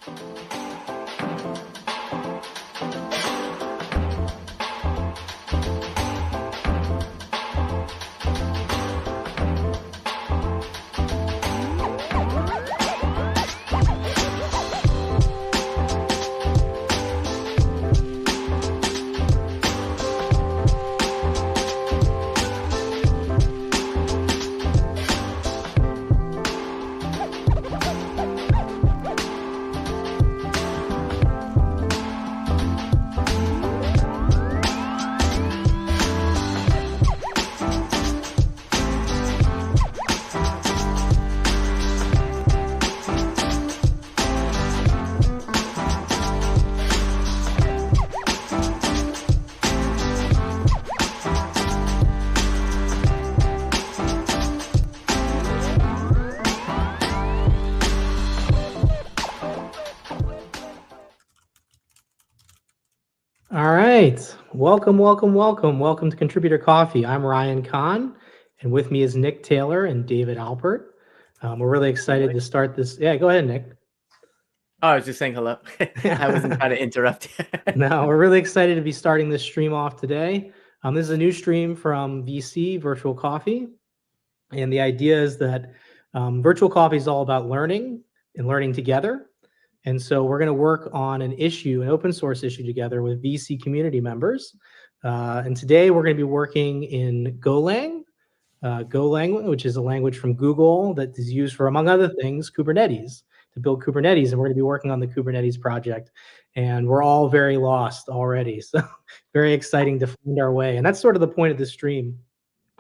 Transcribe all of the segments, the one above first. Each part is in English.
All right. Welcome to Contributor Coffee. I'm Ryan Kahn, and with me is Nick Taylor and David Alpert. We're really excited to start this. Yeah, go ahead, Nick. Oh, I was just saying hello. I wasn't trying to interrupt. No, we're really excited to be starting this stream off today. This is a new stream from VC, Virtual Coffee. And the idea is that Virtual Coffee is all about learning and learning together. And so we're going to work on an issue, an open source issue together with VC community members. And today we're going to be working in Golang, which is a language from Google that is used for, among other things, Kubernetes, to build Kubernetes. And we're going to be working on the Kubernetes project. And we're all very lost already. So very exciting to find our way. And that's sort of the point of this stream,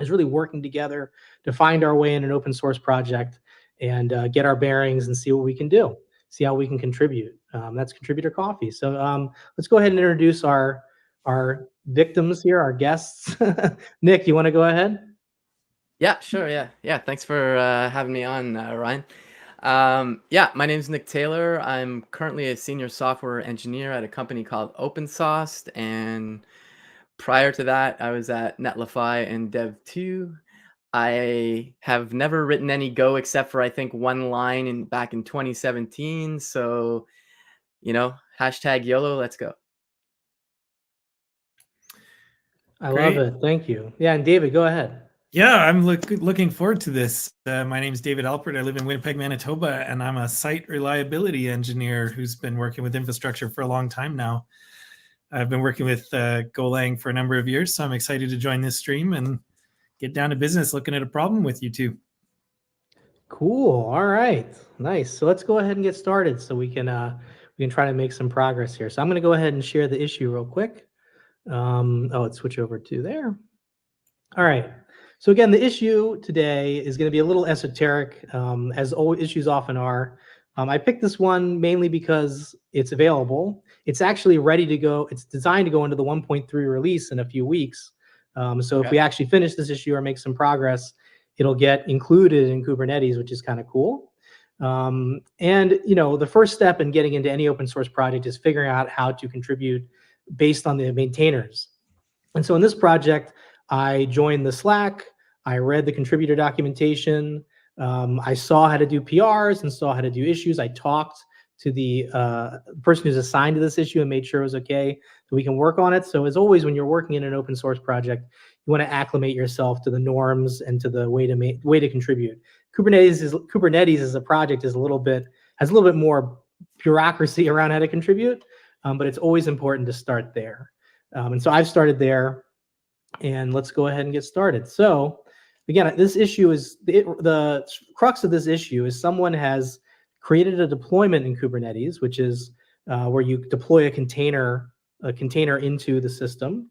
is really working together to find our way in an open source project and get our bearings and see what we can do. See how we can contribute. That's Contributor Coffee. So let's go ahead and introduce our victims here, our guests. Nick, you want to go ahead? Yeah, sure. Yeah. Thanks for having me on, Ryan. My name is Nick Taylor. I'm currently a senior software engineer at a company called OpenSauce, and prior to that, I was at Netlify and Dev2. I have never written any Go except for, I think, one line back in 2017. So, hashtag YOLO, let's go. I love it. Thank you. Yeah, and David, go ahead. Yeah, I'm looking forward to this. My name is David Alpert. I live in Winnipeg, Manitoba, and I'm a site reliability engineer who's been working with infrastructure for a long time now. I've been working with Golang for a number of years, so I'm excited to join this stream and get down to business looking at a problem with you two. Cool. All right. Nice. So let's go ahead and get started so we can try to make some progress here. So I'm going to go ahead and share the issue real quick. Let's switch over to there. All right. So again, the issue today is going to be a little esoteric, as issues often are. I picked this one mainly because it's available. It's actually ready to go. It's designed to go into the 1.3 release in a few weeks. If we actually finish this issue or make some progress, it'll get included in Kubernetes, which is kind of cool. The first step in getting into any open source project is figuring out how to contribute based on the maintainers. And so in this project, I joined the Slack, I read the contributor documentation, I saw how to do PRs and saw how to do issues. I talked to the person who's assigned to this issue and made sure it was okay, so we can work on it. So as always, when you're working in an open source project, you want to acclimate yourself to the norms and to the way to contribute. Kubernetes as a project has a little bit more bureaucracy around how to contribute, but it's always important to start there. And so I've started there, and let's go ahead and get started. So again, this issue is the crux of this issue is someone has created a deployment in Kubernetes, which is where you deploy a container into the system,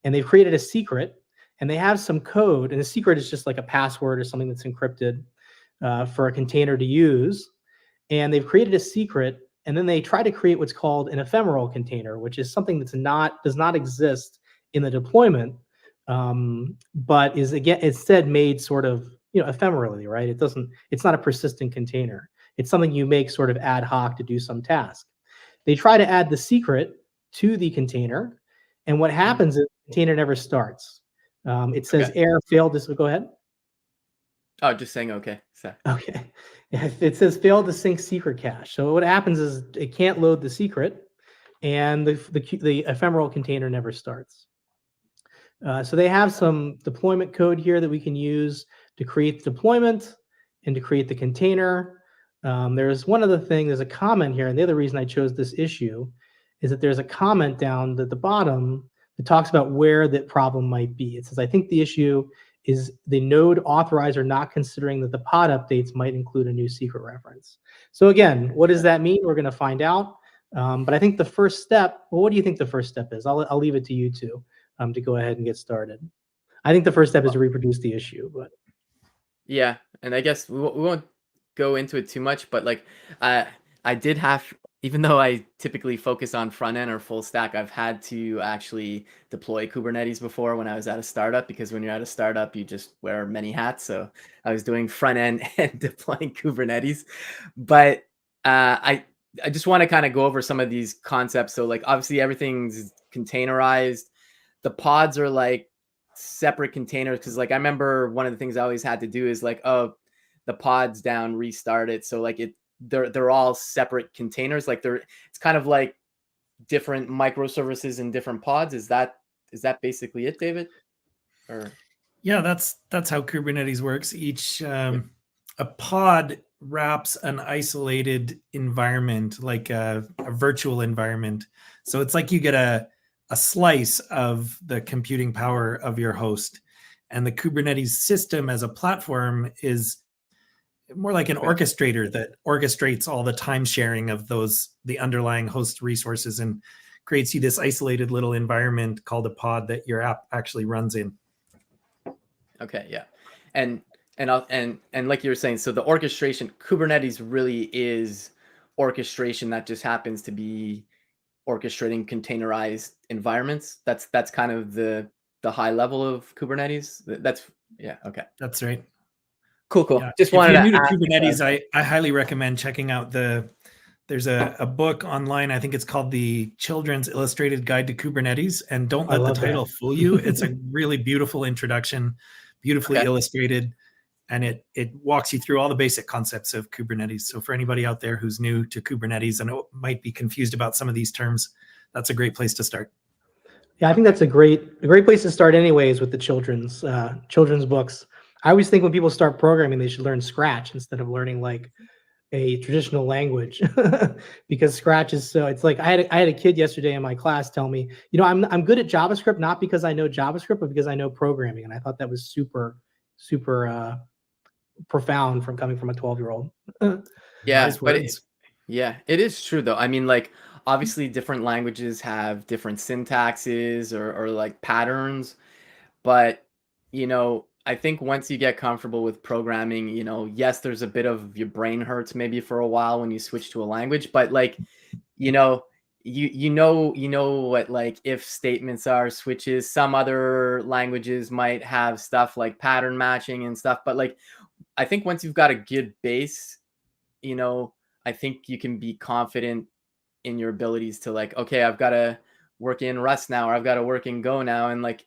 and they've created a secret, and they have some code, and the secret is just like a password or something that's encrypted for a container to use, and they've created a secret, and then they try to create what's called an ephemeral container, which is something that's does not exist in the deployment, but is instead made sort of ephemerally, right? It's not a persistent container. It's something you make sort of ad hoc to do some task. They try to add the secret to the container, and what happens is the container never starts. It says error failed. Go ahead. Oh, just saying okay. So Okay. Yeah, it says failed to sync secret cache. So what happens is it can't load the secret, and the ephemeral container never starts. So they have some deployment code here that we can use to create the deployment and to create the container. There's one other thing, there's a comment here, and the other reason I chose this issue is that there's a comment down at the bottom that talks about where that problem might be. It says, I think the issue is the node authorizer not considering that the pod updates might include a new secret reference. So again, what does that mean? We're going to find out. But I think the first step, well, what do you think the first step is? I'll leave it to you two to go ahead and get started. I think the first step is to reproduce the issue, but yeah, and I guess we won't go into it too much, but like I did have, even though I typically focus on front end or full stack, I've had to actually deploy Kubernetes before when I was at a startup, because when you're at a startup, you just wear many hats. So I was doing front end and deploying Kubernetes, but I just want to kind of go over some of these concepts. So like obviously everything's containerized. The pods are like separate containers, because like I remember one of the things I always had to do is like, oh, the pod's down, restart it. So like they're all separate containers. Like it's kind of like different microservices in different pods. Is that basically it, David? Or Yeah, that's how Kubernetes works. Each yeah. a pod wraps an isolated environment, like a virtual environment. So it's like you get a slice of the computing power of your host. And the Kubernetes system as a platform is more like an orchestrator that orchestrates all the time sharing of the underlying host resources, and creates you this isolated little environment called a pod that your app actually runs in. Okay, yeah. And like you were saying, so the orchestration, Kubernetes really is orchestration that just happens to be orchestrating containerized environments. That's kind of the high level of Kubernetes. That's yeah, okay. That's right. Cool. Yeah. Just If wanted you're to new to ask, Kubernetes, I highly recommend checking out there's a book online. I think it's called The Children's Illustrated Guide to Kubernetes. And don't I let the love title that. fool you. It's a really beautiful introduction, beautifully Okay. illustrated, and it walks you through all the basic concepts of Kubernetes. So for anybody out there who's new to Kubernetes and might be confused about some of these terms, that's a great place to start. Yeah, I think that's a great place to start anyways with the children's books. I always think when people start programming, they should learn Scratch instead of learning like a traditional language because Scratch is so, it's like I had a kid yesterday in my class tell me, I'm good at JavaScript not because I know JavaScript, but because I know programming. And I thought that was super profound from coming from a 12-year-old. Yeah, Wise but words. it is true though. I mean, like obviously different languages have different syntaxes or like patterns, but I think once you get comfortable with programming, yes, there's a bit of your brain hurts maybe for a while when you switch to a language, but like, you know, you know what like if statements are, switches. Some other languages might have stuff like pattern matching and stuff, but like I think once you've got a good base, you know, I think you can be confident in your abilities to like, okay, I've got to work in Rust now, or I've got to work in Go now. And like,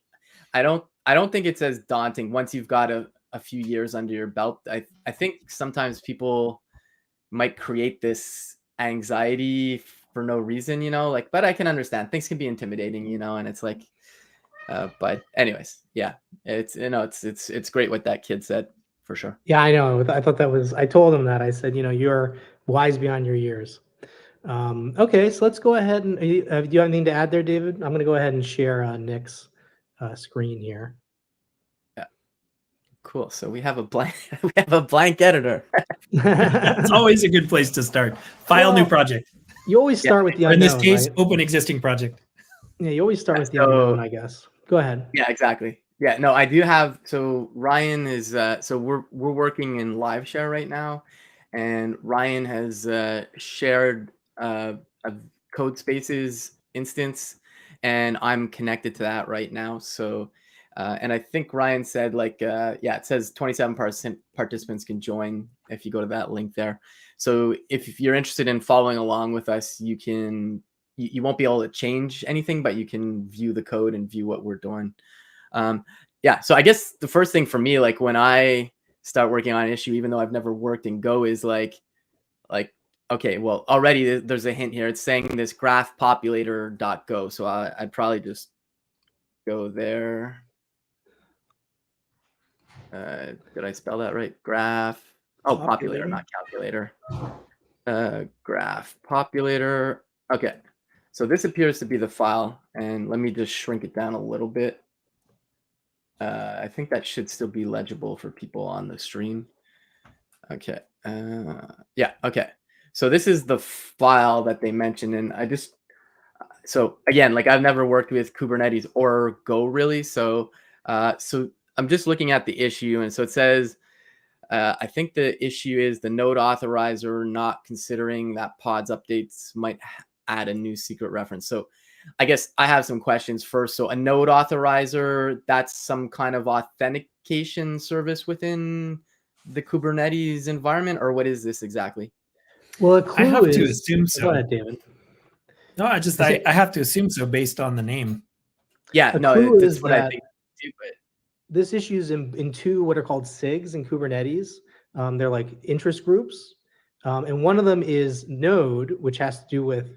I don't think it's as daunting once you've got a few years under your belt. I think sometimes people might create this anxiety for no reason, like, but I can understand things can be intimidating, and it's like, but anyways, yeah, it's great what that kid said for sure. Yeah, I know. I thought that was, I told him that. I said, you're wise beyond your years. Okay, so let's go ahead and, do you have anything to add there, David? I'm going to go ahead and share Nick's screen here. Yeah. Cool. So we have a blank, we have a blank editor. It's always a good place to start. File new project. You always start with the Or in unknown, this case, right? open existing project. Yeah, you always start with the So- unknown, I guess. Go ahead. Yeah, exactly. Yeah, no, I do have. So Ryan is. So we're working in live share right now, and Ryan has shared a Code Spaces instance, and I'm connected to that right now. So, and I think Ryan said like, yeah, it says 27% participants can join if you go to that link there. So if you're interested in following along with us, you can. You won't be able to change anything, but you can view the code and view what we're doing. Yeah, so I guess the first thing for me, like when I start working on an issue, even though I've never worked in Go, is like, okay, well, already there's a hint here. It's saying this graph populator.go. So I'd probably just go there. Did I spell that right? Graph. Oh, populator, not calculator. Graph populator. Okay. So this appears to be the file, and let me just shrink it down a little bit. I think that should still be legible for people on the stream. Okay. Yeah. Okay. So this is the file that they mentioned, and so again, like I've never worked with Kubernetes or Go really. So I'm just looking at the issue, and so it says, I think the issue is the node authorizer not considering that pods updates might add a new secret reference. So I guess I have some questions first. So a node authorizer, that's some kind of authentication service within the Kubernetes environment, or what is this exactly? Well, a clue I have is, to assume so. Go ahead, David. No, I have to assume so based on the name. Yeah, A no, clue that's is what I that think too, but this issue is in two what are called SIGs in Kubernetes. They're like interest groups. And one of them is node, which has to do with,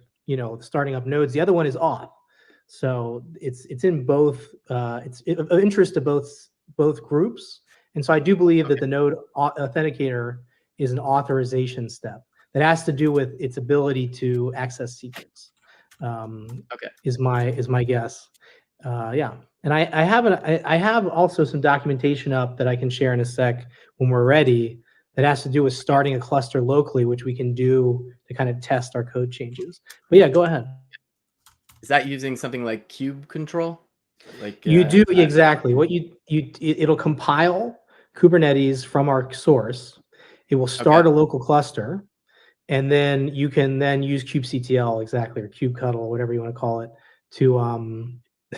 starting up nodes. The other one is auth. So it's in both, it's of interest to both groups. And so I do believe that the node authenticator is an authorization step that has to do with its ability to access secrets. Okay. Is my guess. Yeah. And I have also some documentation up that I can share in a sec when we're ready that has to do with starting a cluster locally, which we can do to kind of test our code changes. But yeah, go ahead. Is that using something like kube control? Like You do exactly what it'll compile Kubernetes from our source. It will start a local cluster, and then you can then use kubectl exactly, or kubectl, whatever you want to call it, to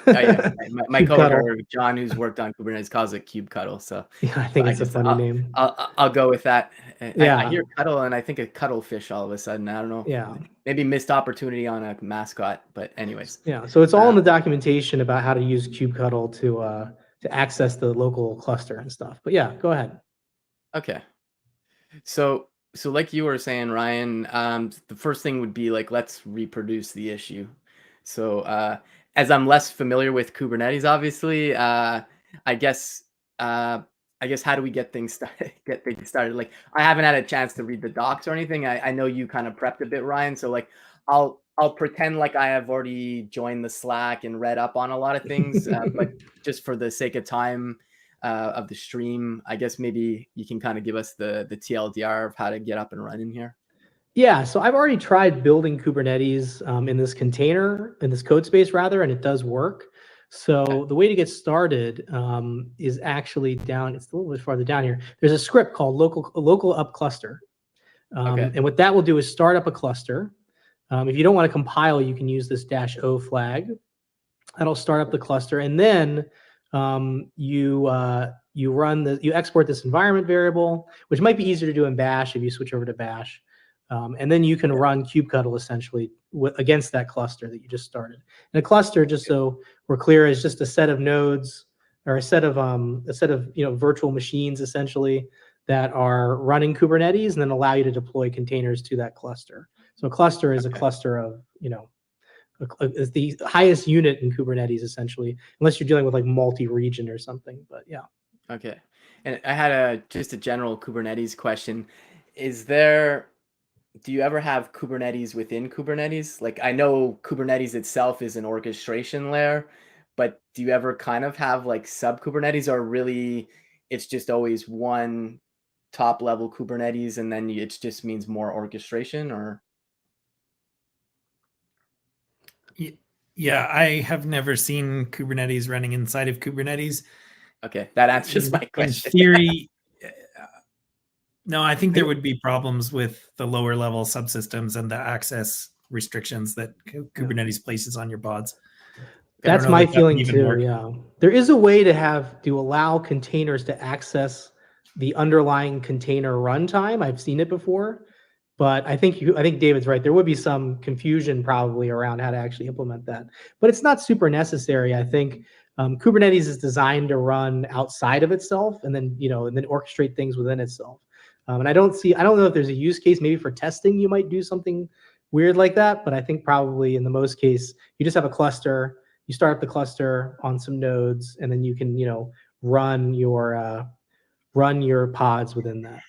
Oh, yeah. My coworker kubectl. John, who's worked on Kubernetes, calls it kubectl. So Yeah, I think it's a funny name. I'll go with that. Yeah. I hear cuddle and I think of cuttlefish all of a sudden. I don't know. Yeah. Maybe missed opportunity on a mascot, but anyways. Yeah. So it's all in the documentation about how to use kubectl to access the local cluster and stuff. But yeah, go ahead. Okay. So like you were saying, Ryan, the first thing would be like, let's reproduce the issue. So as I'm less familiar with Kubernetes, obviously, I guess how do we get things started? Like, I haven't had a chance to read the docs or anything. I know you kind of prepped a bit, Ryan. So like, I'll pretend like I have already joined the Slack and read up on a lot of things, but just for the sake of time of the stream, I guess maybe you can kind of give us the TLDR of how to get up and running here. Yeah, so I've already tried building Kubernetes in this container, in this code space rather, and it does work. So the way to get started is actually down, it's a little bit farther down here. There's a script called local up cluster. And what that will do is start up a cluster. If you don't want to compile, you can use this -o flag. That'll start up the cluster, and then you export this environment variable, which might be easier to do in Bash if you switch over to Bash. And then you can run kubectl essentially against that cluster that you just started. And a cluster, just so we're clear, is just a set of nodes or a set of virtual machines essentially that are running Kubernetes and then allow you to deploy containers to that cluster. So a cluster is a cluster of is the highest unit in Kubernetes essentially, unless you're dealing with like multi-region or something. But yeah. Okay. And I had just a general Kubernetes question. Do you ever have Kubernetes within Kubernetes? Like, I know Kubernetes itself is an orchestration layer, but do you ever kind of have like sub Kubernetes, or really it's just always one top level Kubernetes and then it just means more orchestration? Or yeah, I have never seen Kubernetes running inside of Kubernetes. Okay, that answers my question. In theory, no, I think there would be problems with the lower level subsystems and the access restrictions that Kubernetes places on your pods. That's my feeling too. Yeah, there is a way to allow containers to access the underlying container runtime. I've seen it before, but I think David's right. There would be some confusion probably around how to actually implement that, but it's not super necessary. I think Kubernetes is designed to run outside of itself and then, and then orchestrate things within itself. And I don't know if there's a use case, maybe for testing, you might do something weird like that, but I think probably in the most case, you just have a cluster, you start up the cluster on some nodes, and then you can, run your pods within that.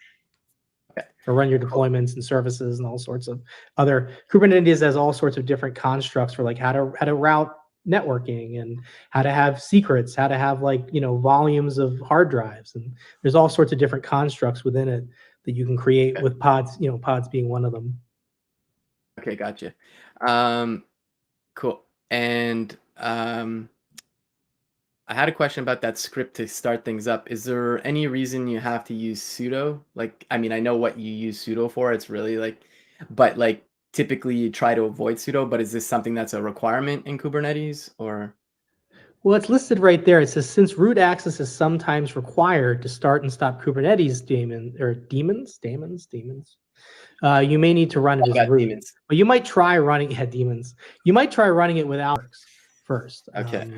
Okay. Or run your deployments and services and all sorts of other. Kubernetes has all sorts of different constructs for like how to route networking and how to have secrets, how to have volumes of hard drives, and there's all sorts of different constructs within it that you can create with pods. Pods being one of them. Okay, gotcha. Cool. And I had a question about that script to start things up. Is there any reason you have to use sudo? Like, I mean, I know what you use sudo for. It's really but typically you try to avoid sudo, but is this something that's a requirement in Kubernetes or? Well, it's listed right there. It says, since root access is sometimes required to start and stop Kubernetes daemons, you may need to run it as root. Daemons. But you might try running daemons. You might try running it without first. Okay.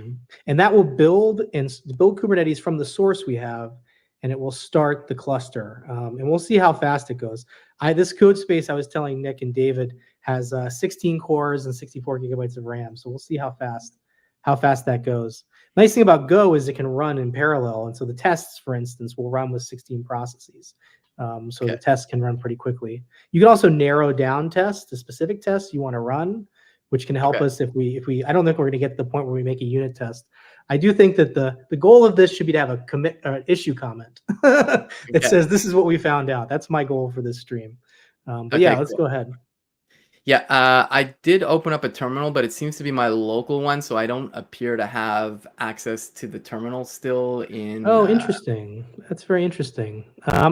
And that will build Kubernetes from the source we have, and it will start the cluster. And we'll see how fast it goes. This code space I was telling Nick and David has 16 cores and 64 gigabytes of RAM. So we'll see how fast that goes. Nice thing about Go is it can run in parallel. And so the tests, for instance, will run with 16 processes. So the tests can run pretty quickly. You can also narrow down tests to specific tests you want to run, which can help us if we, I don't think we're going to get to the point where we make a unit test. I do think that the goal of this should be to have a commit issue comment that says, this is what we found out. That's my goal for this stream. But yeah, let's go ahead. Yeah, I did open up a terminal, but it seems to be my local one, so I don't appear to have access to the terminal still in. Oh, interesting. That's very interesting. Let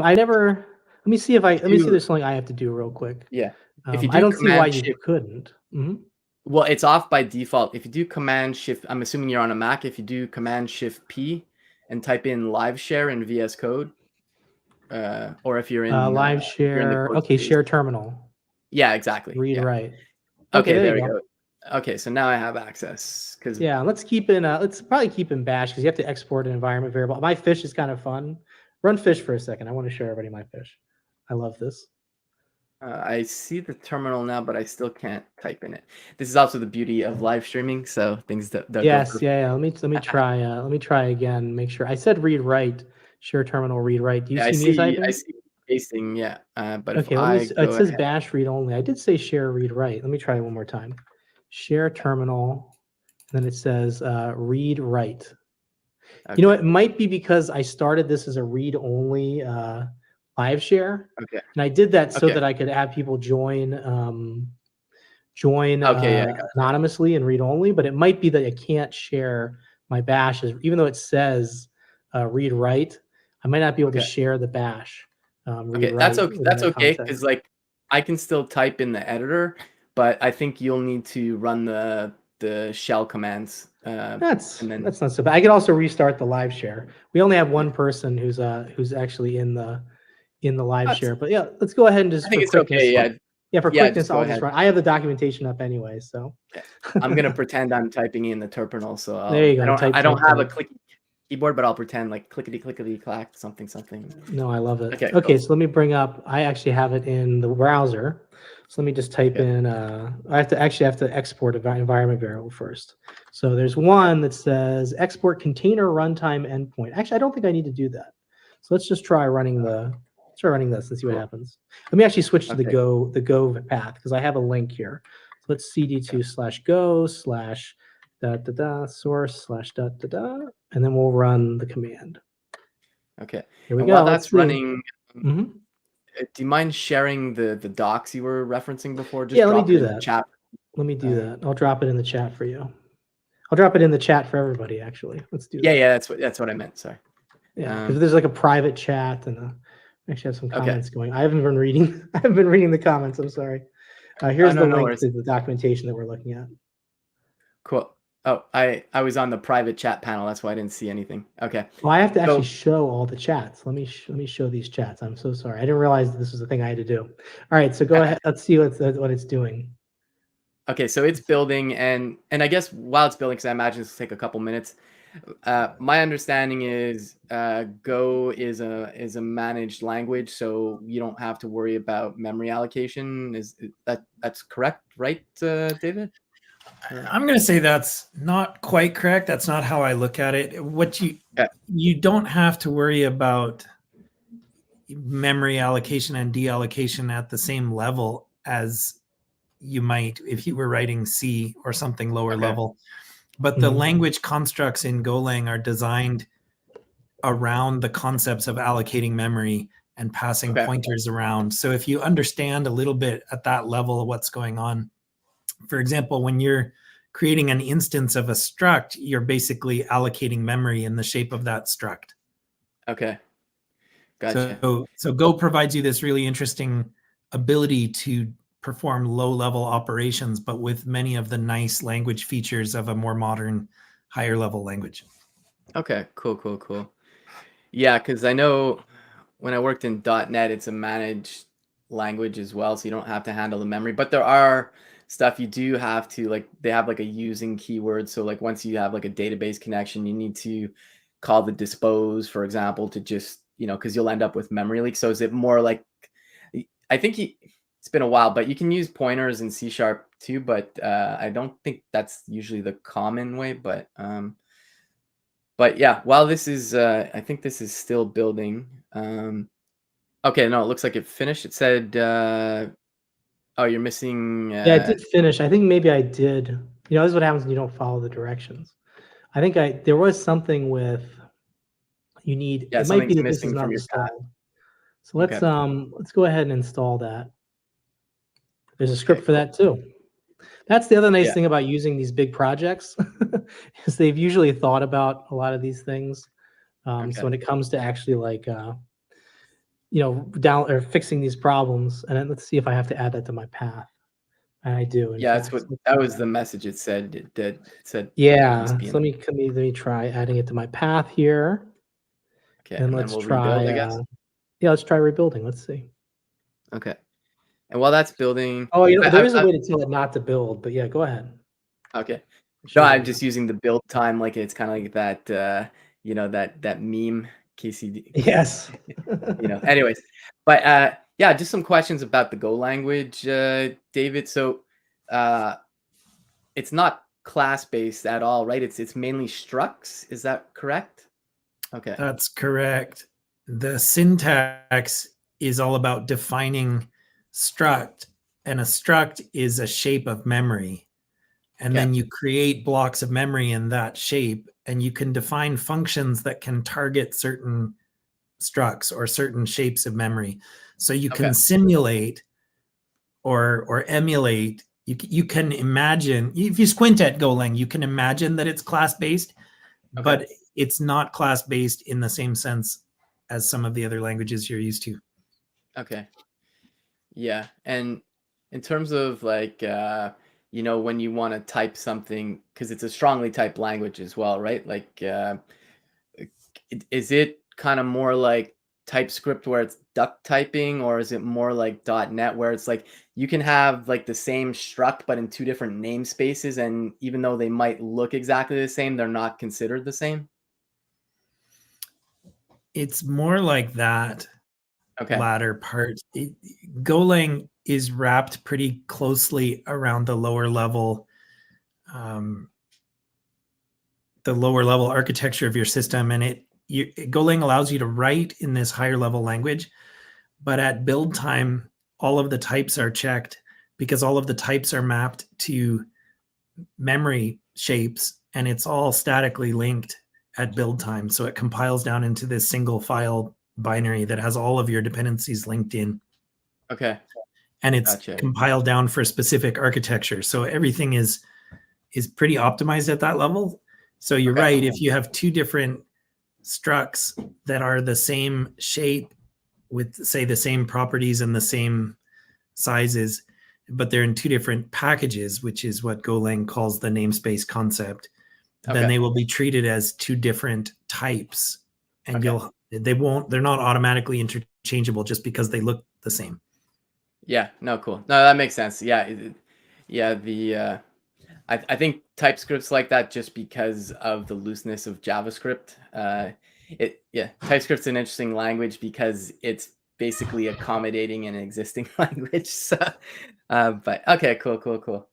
me see if there's something I have to do real quick. Yeah. If you do I don't see why Command you couldn't. Mm-hmm. Well, it's off by default. If you do Command Shift, I'm assuming you're on a Mac. If you do Command Shift P and type in live share in VS Code, or if you're in live share, share terminal. Yeah, exactly. Read write. Okay, there we go. Okay, so now I have access. Let's probably keep in Bash because you have to export an environment variable. My fish is kind of fun. Run fish for a second. I want to show everybody my fish. I love this. I see the terminal now, but I still can't type in it. This is also the beauty of live streaming. So things that yes, yeah. Let me try. Let me try again. Make sure I said read write. Share terminal read write. Do you see me typing? I see pasting. Yeah, but okay. It says bash read only. I did say share read write. Let me try it one more time. Share terminal. Then it says read write. Okay. It might be because I started this as a read only live share. Okay. And I did that so that I could have people join anonymously and read only, but it might be that I can't share my bashes, even though it says read write. I might not be able to share the bash. That's okay because I can still type in the editor, but I think you'll need to run the shell commands. That's not so bad. I could also restart the live share. We only have one person who's actually in the live share, but yeah, let's go ahead and just. I think it's okay. For quickness, I'll just run. I have the documentation up anyway, so. I'm gonna pretend I'm typing in the terminal. So there you go. I don't have a clicky keyboard, but I'll pretend like clickety clack something. No, I love it. Okay, cool. So let me bring up. I actually have it in the browser. So let me just type in. I have to export an environment variable first. So there's one that says export container runtime endpoint. Actually, I don't think I need to do that. So let's just try running this and see what happens. Let me actually switch to the Go path because I have a link here. So let's cd2/go/ source / and then we'll run the command. Okay. Here we go. While that's running, do you mind sharing the docs you were referencing before? Just let me do that. Chat. Let me do that. I'll drop it in the chat for you. I'll drop it in the chat for everybody. Actually, let's do that. Yeah. That's what I meant. Sorry. Yeah, because there's like a private chat and I actually have some comments going. I haven't been reading. The comments. I'm sorry. Here's the link to the documentation that we're looking at. Cool. Oh, I was on the private chat panel. That's why I didn't see anything. Okay. Well, I have to actually show all the chats. Let me show these chats. I'm so sorry. I didn't realize this was the thing I had to do. All right. So go ahead. Let's see what it's doing. Okay. So it's building, and I guess while it's building, because I imagine this will take a couple minutes. My understanding is Go is a managed language, so you don't have to worry about memory allocation. That's correct, right, David? I'm going to say that's not quite correct. That's not how I look at it. Yeah. You don't have to worry about memory allocation and deallocation at the same level as you might if you were writing C or something lower Okay. level. But the Mhm. language constructs in Golang are designed around the concepts of allocating memory and passing Okay. pointers around. So if you understand a little bit at that level of what's going on, for example, when you're creating an instance of a struct, you're basically allocating memory in the shape of that struct. Okay. Gotcha. So Go provides you this really interesting ability to perform low-level operations, but with many of the nice language features of a more modern, higher-level language. Okay. Cool. Yeah, because I know when I worked in .NET, it's a managed language as well, so you don't have to handle the memory. But there are stuff you do have to, like, they have like a using keyword. So like once you have like a database connection, you need to call the dispose, for example, to just, because you'll end up with memory leaks. So is it more like, I think it's been a while, but you can use pointers in C# too, but I don't think that's usually the common way. But yeah, while this is, I think this is still building. Okay, no, it looks like it finished. It said, oh, you're missing. Yeah, I did finish. I think maybe I did. This is what happens when you don't follow the directions. I think there was something with you need. Yeah, It might be something's that this is missing not from your path. installed. So Okay. let's go ahead and install that. There's a script Okay, for cool. that too. That's the other nice Yeah. thing about using these big projects is they've usually thought about a lot of these things. So Okay. when it comes to actually like down or fixing these problems, and then let's see if I have to add that to my path. And I do, in Yeah, that's fact. what So let's that do was that. the message it said. It said it Yeah. must be So in. let me try adding it to my path here, Okay, and and then let's we'll rebuild, try. I guess. Yeah, let's try rebuilding. Let's see. Okay. And while that's building, Oh, there is a I way to tell it not to build, but yeah, go ahead. okay. I'll No, show you I'm now. just using the build time like it's kind of like that, that meme KCD. Yes. Anyways, but yeah, just some questions about the Go language, David. So, uh, it's not class based at all, right? It's mainly structs. Is that correct? Okay. That's correct. The syntax is all about defining struct, and a struct is a shape of memory. And Okay. then you create blocks of memory in that shape, and you can define functions that can target certain structs or certain shapes of memory. So you Okay. can simulate or emulate. You can imagine, if you squint at Golang, you can imagine that it's class based, Okay. but it's not class based in the same sense as some of the other languages you're used to. Okay. Yeah. And in terms of like, when you want to type something, because it's a strongly typed language as well, right? Like, is it kind of more like TypeScript where it's duck typing, or is it more like .NET where it's like you can have like the same struct but in two different namespaces, and even though they might look exactly the same, they're not considered the same? It's more like that Okay. latter part. Golang is wrapped pretty closely around um, the lower level architecture of your system, and Golang allows you to write in this higher level language, but at build time, all of the types are checked because all of the types are mapped to memory shapes, and it's all statically linked at build time. So it compiles down into this single file binary that has all of your dependencies linked in. Okay. And it's Gotcha. compiled down for specific architecture. So everything is pretty optimized at that level. So you're Okay. right. If you have two different structs that are the same shape with, say, the same properties and the same sizes, but they're in two different packages, which is what Golang calls the namespace concept, then Okay. they will be treated as two different types, and Okay. they're not automatically interchangeable just because they look the same. Yeah. No, cool. No, that makes sense. Yeah. Yeah. I think TypeScript's like that just because of the looseness of JavaScript. TypeScript's an interesting language because it's basically accommodating an existing language. So, but okay, cool.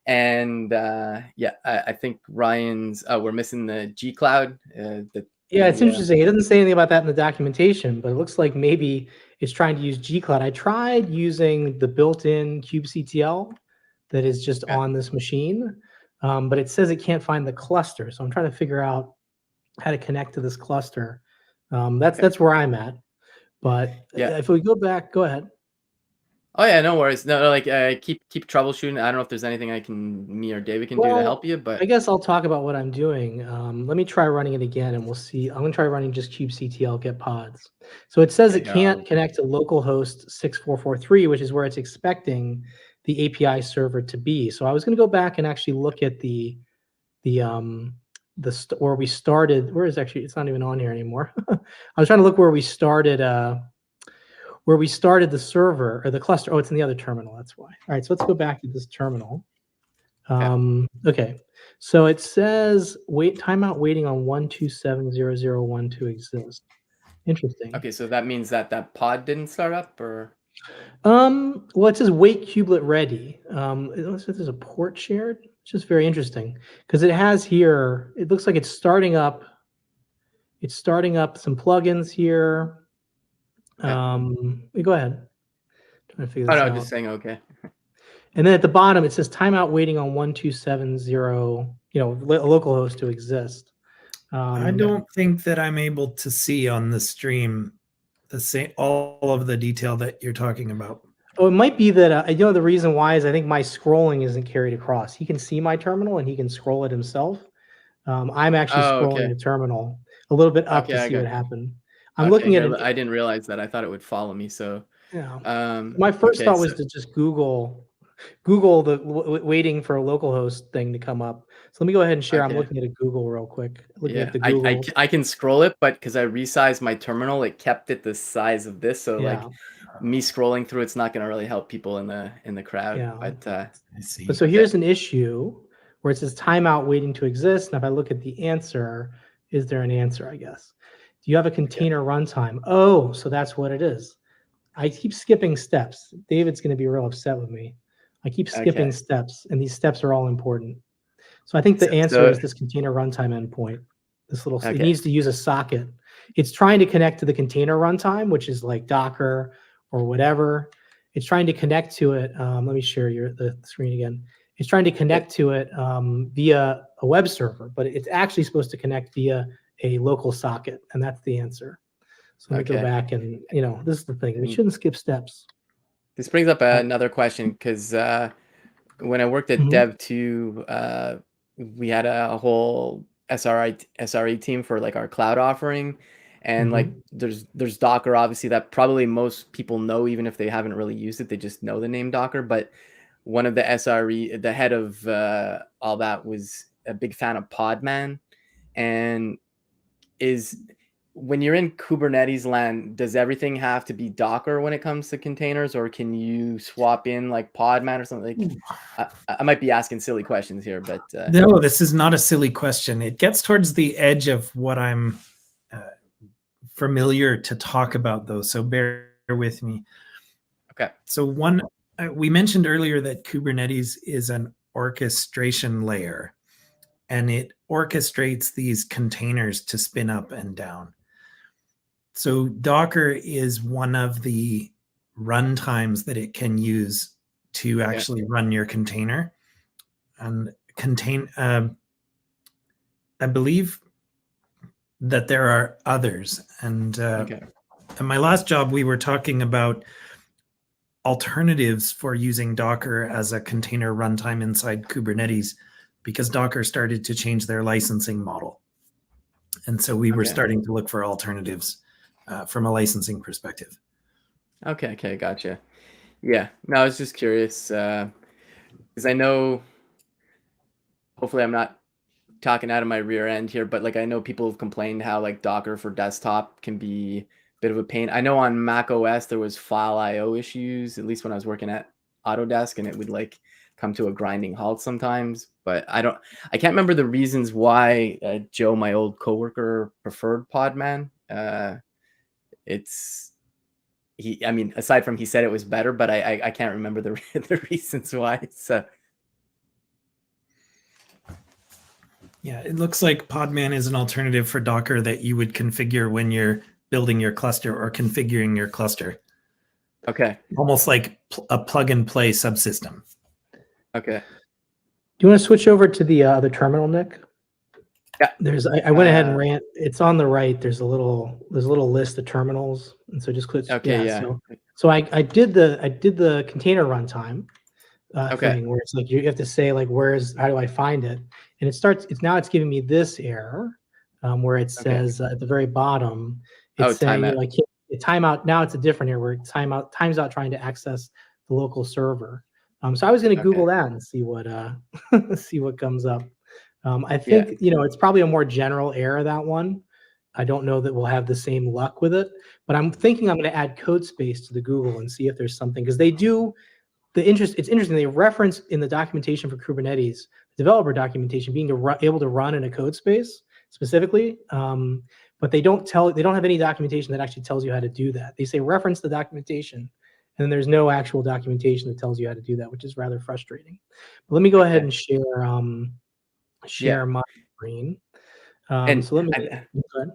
And I think Ryan's. We're missing the G Cloud. Yeah, it's interesting. It doesn't say anything about that in the documentation, but it looks like maybe it's trying to use G-Cloud. I tried using the built-in kubectl that is just on this machine, but it says it can't find the cluster. So I'm trying to figure out how to connect to this cluster. That's where I'm at. But if we go back, go ahead. Oh yeah, no worries. No, like keep troubleshooting. I don't know if there's anything me or David can do to help you, but I guess I'll talk about what I'm doing. Let me try running it again, and we'll see. I'm gonna try running just kubectl get pods. So it says it can't connect to localhost 6443, which is where it's expecting the API server to be. So I was gonna go back and actually look at where we started. Where is actually? It's not even on here anymore. I was trying to look where we started. Where we started the server or the cluster. Oh, it's in the other terminal. That's why. All right, so let's go back to this terminal. Okay, so it says timeout waiting on 1270012 to exist. Interesting. Okay, so that means that pod didn't start up, or well, it says wait kubelet ready. It looks like there's a port shared. It's just very interesting because it has here. It looks like it's starting up. It's starting up some plugins here. Go ahead. Trying to figure this out. Just saying okay. And then at the bottom, it says timeout waiting on 1270, localhost to exist. I don't think that I'm able to see on the stream all of the detail that you're talking about. Oh, it might be that, the reason why is I think my scrolling isn't carried across. He can see my terminal and he can scroll it himself. I'm actually scrolling the terminal a little bit up to see what happened. I'm looking at it. I didn't realize that. I thought it would follow me. So yeah. My first thought was to just Google the waiting for a localhost thing to come up. So let me go ahead and share. I'm looking at a Google real quick. Looking at the Google. I can scroll it, but because I resized my terminal, it kept it the size of this. So like me scrolling through, it's not going to really help people in the crowd. Yeah. But I see. But so here's an issue where it says timeout waiting to exist. And if I look at the answer, is there an answer? I guess. Do you have a container runtime? Oh, so that's what it is. I keep skipping steps. David's going to be real upset with me. I keep skipping steps, and these steps are all important. So I think the answer is this container runtime endpoint. This little it needs to use a socket. It's trying to connect to the container runtime, which is like Docker or whatever. It's trying to connect to it. Let me share the screen again. It's trying to connect to it via a web server, but it's actually supposed to connect via a local socket, and that's the answer. So let me go back and, this is the thing. We shouldn't skip steps. This brings up another question because when I worked at Dev2, we had a whole SRE team for like our cloud offering. And like there's Docker, obviously, that probably most people know, even if they haven't really used it, they just know the name Docker. But one of the SRE, the head of all that, was a big fan of Podman. And when you're in Kubernetes land, does everything have to be Docker when it comes to containers, or can you swap in like Podman or something? Like, I might be asking silly questions here, but no, this is not a silly question. It gets towards the edge of what I'm familiar to talk about, though, so bear with me. Okay. So we mentioned earlier that Kubernetes is an orchestration layer, and it orchestrates these containers to spin up and down. So Docker is one of the runtimes that it can use to actually run your container. And I believe that there are others. And in my last job, we were talking about alternatives for using Docker as a container runtime inside Kubernetes, because Docker started to change their licensing model. And so we were starting to look for alternatives from a licensing perspective. Okay, gotcha. Yeah, no, I was just curious because I know, hopefully I'm not talking out of my rear end here, but like I know people have complained how like Docker for desktop can be a bit of a pain. I know on Mac OS there was file IO issues, at least when I was working at Autodesk, and it would like come to a grinding halt sometimes. But I can't remember the reasons why Joe, my old coworker, preferred Podman. I mean, aside from he said it was better, but I can't remember the the reasons why. So Yeah, it looks like Podman is an alternative for Docker that you would configure when you're building your cluster or configuring your cluster. okay, Almost like a plug and play subsystem. okay, Do you want to switch over to the terminal, Nick? yeah, I went ahead and ran. It's on the right. There's a little list of terminals, and so just click. okay, yeah. So I did the container runtime Okay. thing where it's like you have to say like how do I find it, and it's giving me this error where it says at the very bottom it's saying timeout. I can't timeout. Now it's a different error where times out trying to access the local server. So I was going to Google that and see what see what comes up. I think it's probably a more general error, that one. I don't know that we'll have the same luck with it, but I'm thinking I'm going to add code space to the Google and see if there's something, because they do it's interesting. They reference in the documentation for Kubernetes, developer documentation, being able to run in a code space specifically, but they don't have any documentation that actually tells you how to do that. They say reference the documentation, and then there's no actual documentation that tells you how to do that, which is rather frustrating. But let me go ahead and share my screen. So let me. Go ahead.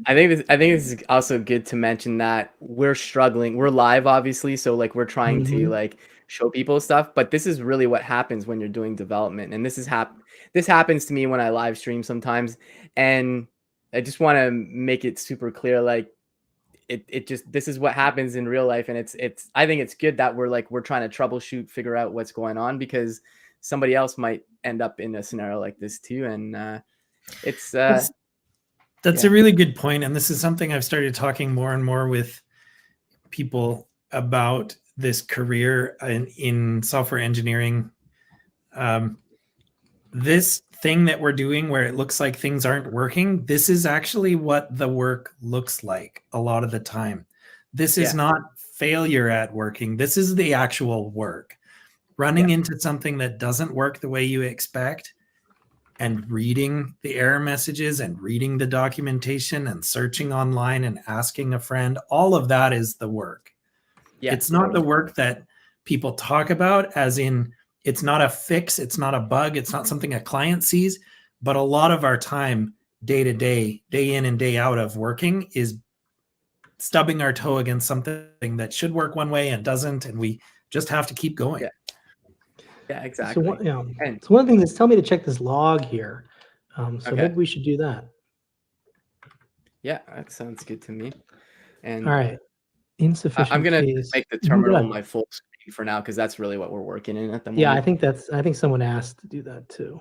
I think this is also good to mention that we're struggling. We're live, obviously, so like we're trying to like show people stuff, but this is really what happens when you're doing development. And this happens to me when I live stream sometimes. And I just want to make it super clear, like this is what happens in real life. And I think it's good that we're trying to troubleshoot, figure out what's going on, because somebody else might end up in a scenario like this too. And that's a really good point. And this is something I've started talking more and more with people about this career in software engineering. This thing that we're doing where it looks like things aren't working, this is actually what the work looks like a lot of the time. This is not failure at working. This is the actual work. Running into something that doesn't work the way you expect, and reading the error messages and reading the documentation and searching online and asking a friend, all of that is the work. It's not the work that people talk about, as in it's not a fix, it's not a bug, it's not something a client sees, but a lot of our time, day to day, day in and day out of working, is stubbing our toe against something that should work one way and doesn't, and we just have to keep going. Yeah, exactly. So one of the things is tell me to check this log here. So maybe we should do that. Yeah, that sounds good to me. And all right, insufficient. I'm gonna case. make the terminal my full screen for now, because that's really what we're working in at the moment. Yeah, I think someone asked to do that too.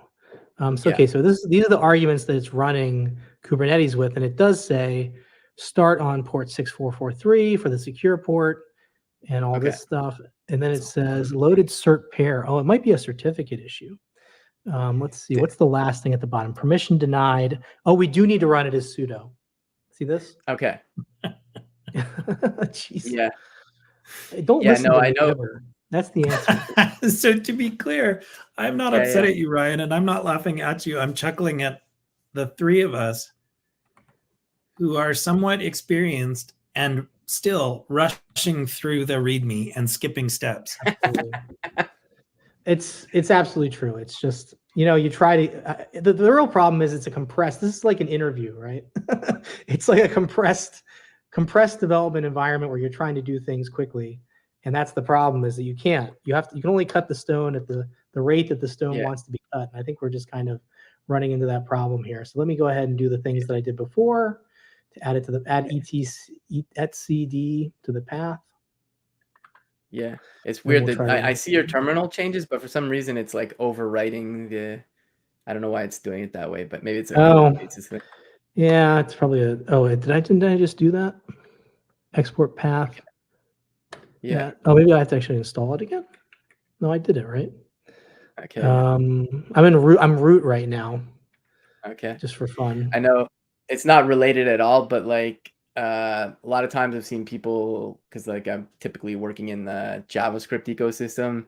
Okay, so these are the arguments that it's running Kubernetes with, and it does say start on port 6443 for the secure port and all this stuff. And then it says loaded cert pair. Oh, it might be a certificate issue. Let's see. What's the last thing at the bottom? Permission denied. Oh, we do need to run it as sudo. See this? Okay. Jeez. Yeah. Don't listen to me ever. That's the answer. So to be clear, I'm not upset at you, Ryan, and I'm not laughing at you. I'm chuckling at the three of us who are somewhat experienced and still rushing through the README and skipping steps. It's absolutely true. It's just, you try to, the real problem is it's a compressed, this is like an interview, right? It's like a compressed development environment where you're trying to do things quickly. And that's the problem, is that you can't, you can only cut the stone at the rate that the stone wants to be cut. And I think we're just kind of running into that problem here. So let me go ahead and do the things that I did before to add it to add etcd to the path. Yeah, it's weird that I see your terminal changes, but for some reason it's like overwriting I don't know why it's doing it that way, but maybe it's a thing. Yeah, it's probably didn't I just do that? Export path. Yeah. Oh, maybe I have to actually install it again. No, I did it right. Okay. I'm root right now. Okay. Just for fun. I know it's not related at all, but like a lot of times I've seen people, because like I'm typically working in the JavaScript ecosystem,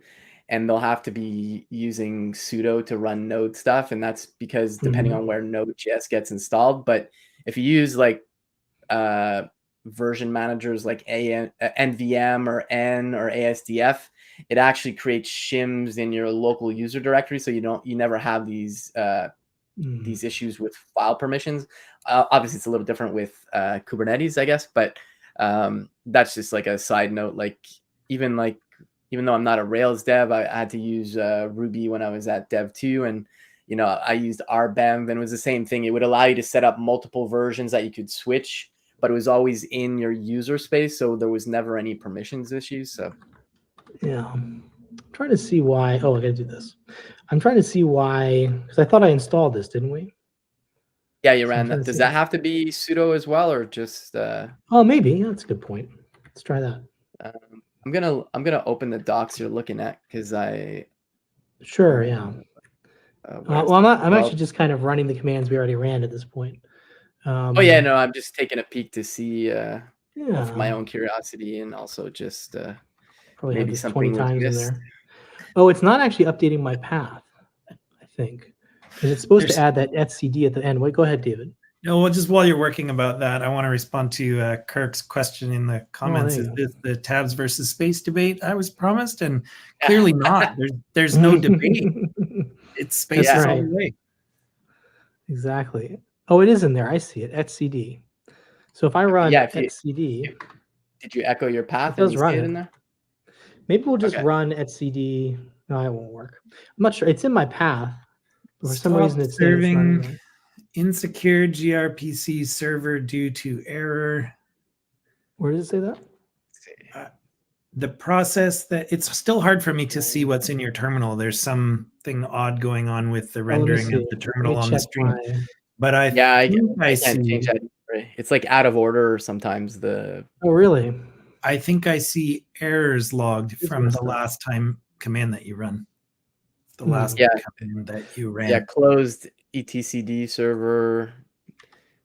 and they'll have to be using sudo to run node stuff, and that's because depending on where Node.js gets installed. But if you use like version managers like NVM or N or ASDF, it actually creates shims in your local user directory, so you never have these issues with file permissions. Obviously, it's a little different with Kubernetes, I guess, but that's just like a side note. Like even though I'm not a Rails dev, I had to use Ruby when I was at Dev2, and I used RBEM, and it was the same thing. It would allow you to set up multiple versions that you could switch, but it was always in your user space, so there was never any permissions issues. So yeah, I'm trying to see why. Oh, I gotta do this. I'm trying to see why, because I thought I installed this, didn't we? yeah, you ran that. Does that have to be sudo as well, or just? Oh, maybe. Yeah, that's a good point. Let's try that. I'm gonna open the docs you're looking at because I. Sure. Yeah. Well, I'm actually just kind of running the commands we already ran at this point. Oh yeah, no, I'm just taking a peek to see for my Yeah, own curiosity, and also just probably have maybe this something 20 was times in missed. there. Oh, it's not actually updating my path, I think, because it's supposed to add that etcd at the end. Wait, go ahead, David. No, well, just while you're working about that, I want to respond to Kirk's question in the comments. Is this the tabs versus space debate I was promised? And clearly not. There's no debate. It's space all the way. Exactly. Oh, it is in there. I see it. etcd. So if I run etcd, did you echo your path? It does run it in there. Maybe we'll just run etcd. No, it won't work. I'm not sure. It's in my path. But for some reason, it's serving insecure gRPC server due to error. Where does it say that? The process that it's still hard for me to see what's in your terminal. There's something odd going on with the rendering of the terminal on the screen. But I can't change that. It's like out of order sometimes. Oh, really? I think I see errors logged from the last command that you run. The last command that you ran. Yeah, closed etcd server,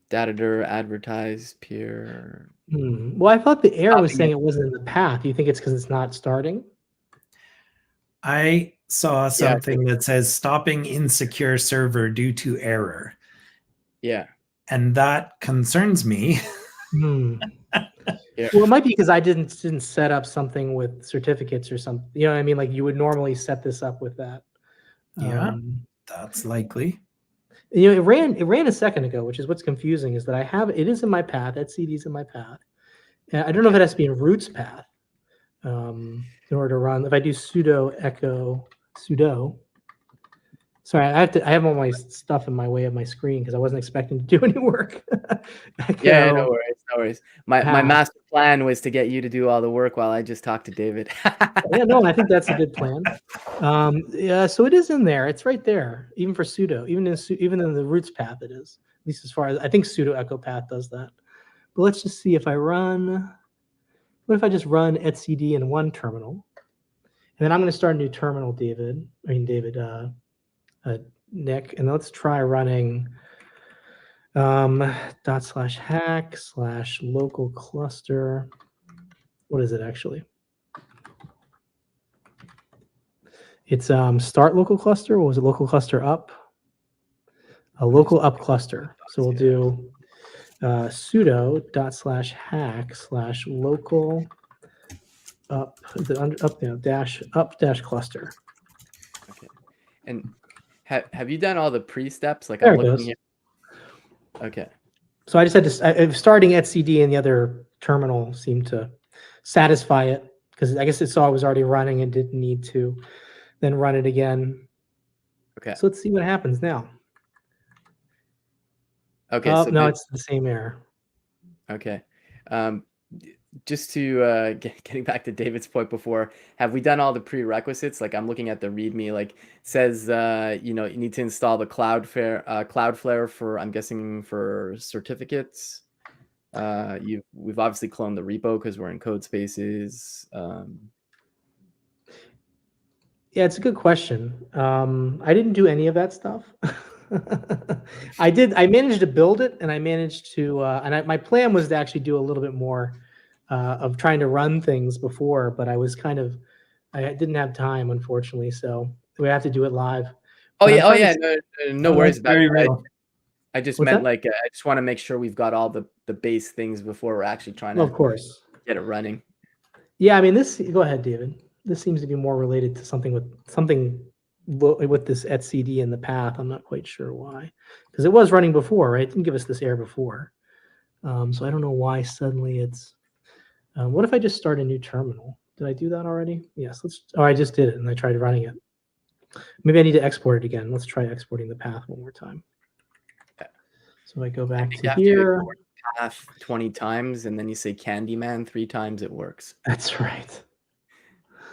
datadir advertise peer. Well, I thought the error was saying it wasn't in the path. You think it's because it's not starting? I saw something that says stopping insecure server due to error. Yeah. And that concerns me. Well, it might be because I didn't set up something with certificates or something. You know what I mean? Like you would normally set this up with that. Yeah, that's likely. It ran a second ago, which is what's confusing, is that it is in my path. etcd is in my path. And I don't know if it has to be in root's path in order to run. If I do sudo echo sudo. Sorry, I have all my stuff in my way of my screen because I wasn't expecting to do any work. Yeah, no worries. My master plan was to get you to do all the work while I just talk to David. Yeah, no, I think that's a good plan. Yeah, so it is in there. It's right there, even for sudo, even in the roots path, it is. At least as far as I think sudo echo path does that. But let's just see if I run. What if I just run etcd in one terminal, and then I'm going to start a new terminal, Nick, and let's try running /hack/local cluster. What is it actually? It's start local cluster, or was it local cluster up? A local up cluster. So we'll do sudo /hack/local up dash cluster. Okay. And have you done all the pre-steps? Like there I'm it looking goes. here. Okay. So I just had to starting etcd and the other terminal seemed to satisfy it because I guess it saw it was already running and didn't need to then run it again. Okay. So let's see what happens now. Okay. Oh, so no, it's the same error. Okay. Just to getting back to David's point before, have we done all the prerequisites? Like I'm looking at the README, like it says, you need to install the Cloudflare for, I'm guessing for certificates. We've obviously cloned the repo because we're in code spaces. Yeah, it's a good question. I didn't do any of that stuff. I managed to build it, and I managed to, my plan was to actually do a little bit more of trying to run things before, but I was kind of I didn't have time, unfortunately, so we have to do it live. Oh But I'm yeah, trying to. no Oh, worries that's about very it. real. I just What's meant that? like I just want to make sure we've got all the base things before we're actually trying Well, of to course. get it running. Yeah, I mean, this. Go ahead, David. This seems to be more related to something with this etcd in the path. I'm not quite sure why, because it was running before, right? It didn't give us this error before. So I don't know why suddenly it's. What if I just start a new terminal? Did I do that already? Yes. Oh, I just did it, and I tried running it. Maybe I need to export it again. Let's try exporting the path one more time. So I go I back think to after you here. export the path 20 times and then you say Candyman 3 times, it works. That's right.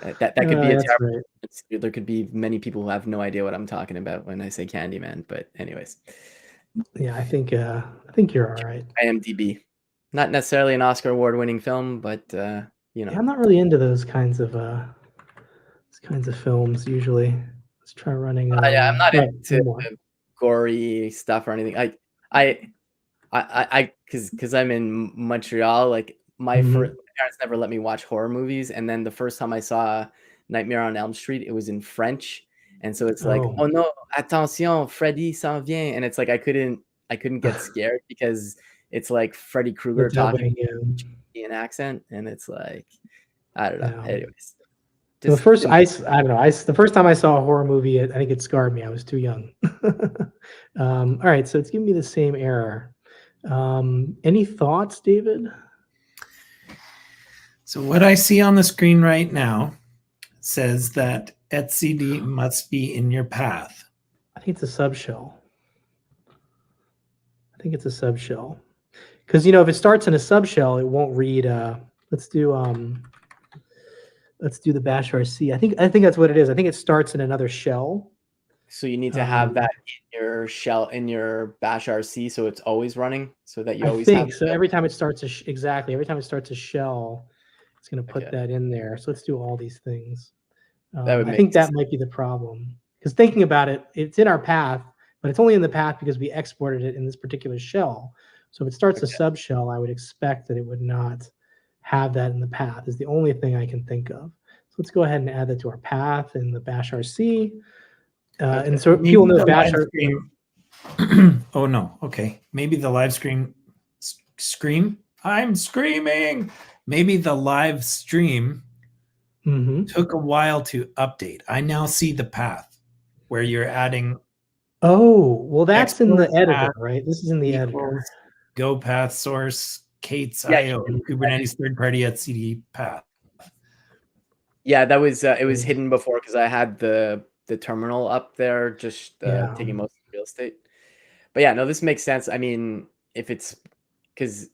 That could be a That's terrible. right. There could be many people who have no idea what I'm talking about when I say Candyman. But anyways, Yeah, I think you're all right. IMDb, not necessarily an Oscar award-winning film, but Yeah, I'm not really into those kinds of films usually. Let's try running. Yeah, I'm not Right, into one more. gory stuff or anything. Because I'm in Montreal, like my parents never let me watch horror movies, and then the first time I saw Nightmare on Elm Street, it was in French, and so it's like, Oh. oh no, attention, Freddy s'en vient, and it's like I couldn't get scared because it's like Freddy The Krueger talking dubbing, yeah. in an accent, and it's like I don't know. Yeah. Anyways, The just first I don't know. The first time I saw a horror movie, I think it scarred me. I was too young. All right, so it's giving me the same error. Any thoughts, David? So what I see on the screen right now says that etcd must be in your path. I think it's a subshell. Because if it starts in a subshell, it won't read. Let's do the bash rc. I think that's what it is. I think it starts in another shell. So you need to have that in your shell, in your bash RC, so it's always running, so that you always have. So every time it starts every time it starts a shell, it's going to put Okay. that in there. So let's do all these things. That would I make think that sense. might be the problem, because thinking about it, it's in our path, but it's only in the path because we exported it in this particular shell. So if it starts a subshell, I would expect that it would not have that in the path. Is the only thing I can think of. So let's go ahead and add that to our path in the bash RC. And so Maybe people know the bash live stream. Oh no. Okay. Maybe the live stream scream. I'm screaming. Maybe the live stream took a while to update. I now see the path where you're adding. Oh, well, that's in the export editor, path right? This is in the editor. equals go path source Kate's Yeah, IO Kubernetes third party etcd path. Yeah, that was it was hidden before because I had the terminal up there, just taking most of the real estate. But yeah, no, this makes sense. I mean, if it's because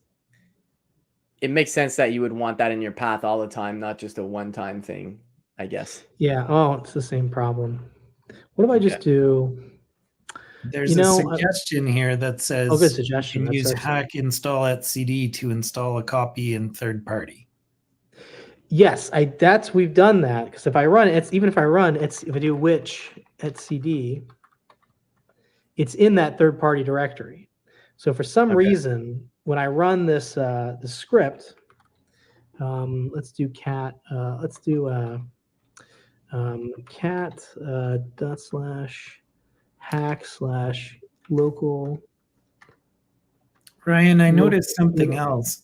it makes sense that you would want that in your path all the time, not just a one-time thing, I guess. Yeah. Oh, it's the same problem. What if I just do? There's a suggestion here that says good suggestion. you can That's use excellent. hack install etcd to install a copy in third party. Yes, we've done that, because if I run if I do which etcd, it's in that third party directory. So for some reason, when I run this the script, let's do cat. Let's do cat /hack/local. Ryan, I noticed something else.